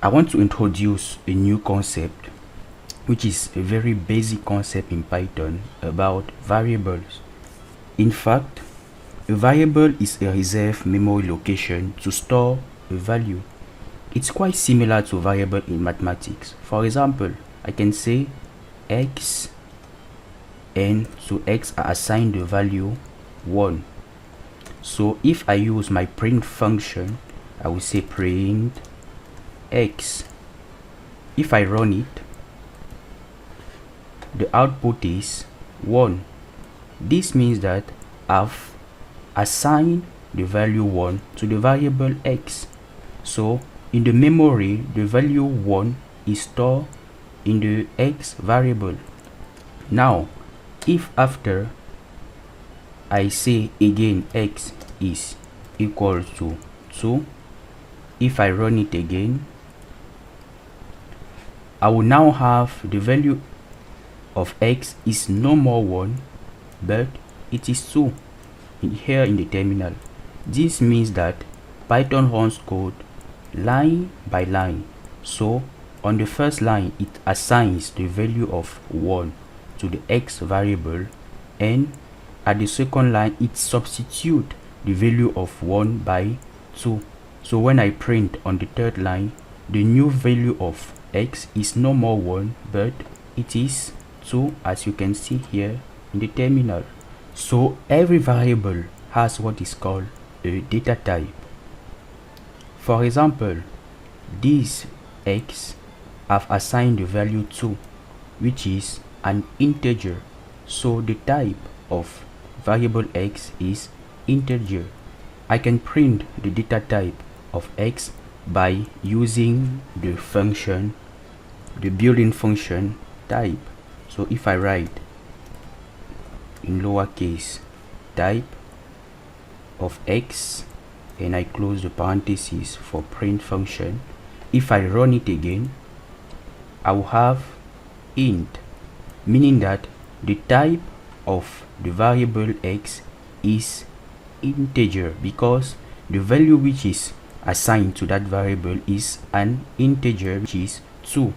I want to introduce a new concept, which is a very basic concept in Python about variables. In fact, a variable is a reserved memory location to store a value. It's quite similar to a variable in mathematics. For example, I can say x, and to x I assign the value 1. So if I use my print function, I will say print x. If I run it, the output is 1. This means that I've assigned the value 1 to the variable x. So in the memory, the value 1 is stored in the x variable. Now, if after I say again x is equal to 2, if I run it again, I will now have the value of x is no more 1, but it is 2 here in the terminal. This means that Python runs code line by line. So on the first line, it assigns the value of 1 to the x variable, and at the second line, it substitutes the value of 1 by 2. So when I print on the third line, the new value of x is no more 1, but it is 2, as you can see here in the terminal. So every variable has what is called a data type. For example, this x, I've assigned the value 2, which is an integer. So the type of variable x is integer. I can print the data type of x by using the function, the built-in function type. So if I write in lowercase type of x and I close the parentheses for print function, if I run it again, I will have int, meaning that the type of the variable x is integer because the value which is assigned to that variable is an integer, which is 2.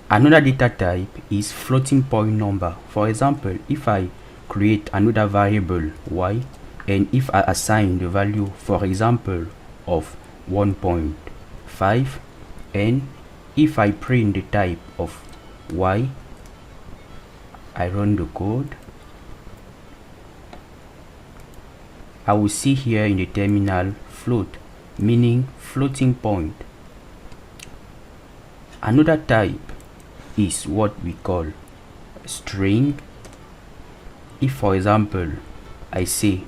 Another data type is floating point number. For example, if I create another variable y, and if I assign the value, for example, of 1.5, and if I print the type of y, I run the code, I will see here in the terminal float, meaning floating point. Another type is what we call string. If, for example, I say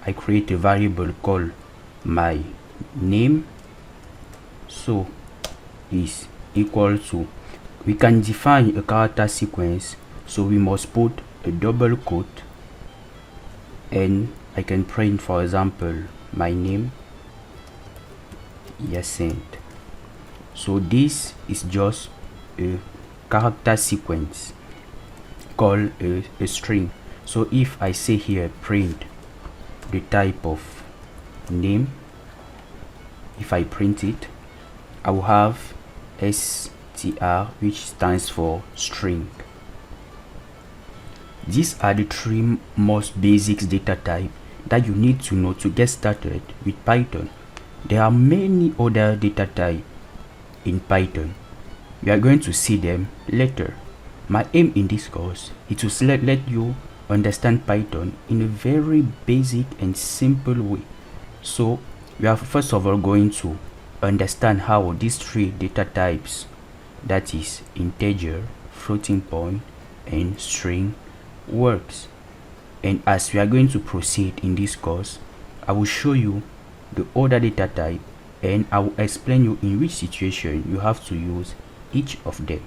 I create a variable called my name, so is equal to, we can define a character sequence, so we must put a double quote, and I can print, for example, my name Yacinthe. So this is just a character sequence called a string. So if I say here print the type of name, if I print it, I will have str, which stands for string. These are the 3 most basic data types that you need to know to get started with Python. There are many other data types in Python. We are going to see them later. My aim in this course is to let you understand Python in a very basic and simple way. So we are first of all going to understand how these 3 data types, that is integer, floating point, and string, works. And as we are going to proceed in this course, I will show you the other data type, and I will explain you in which situation you have to use each of them.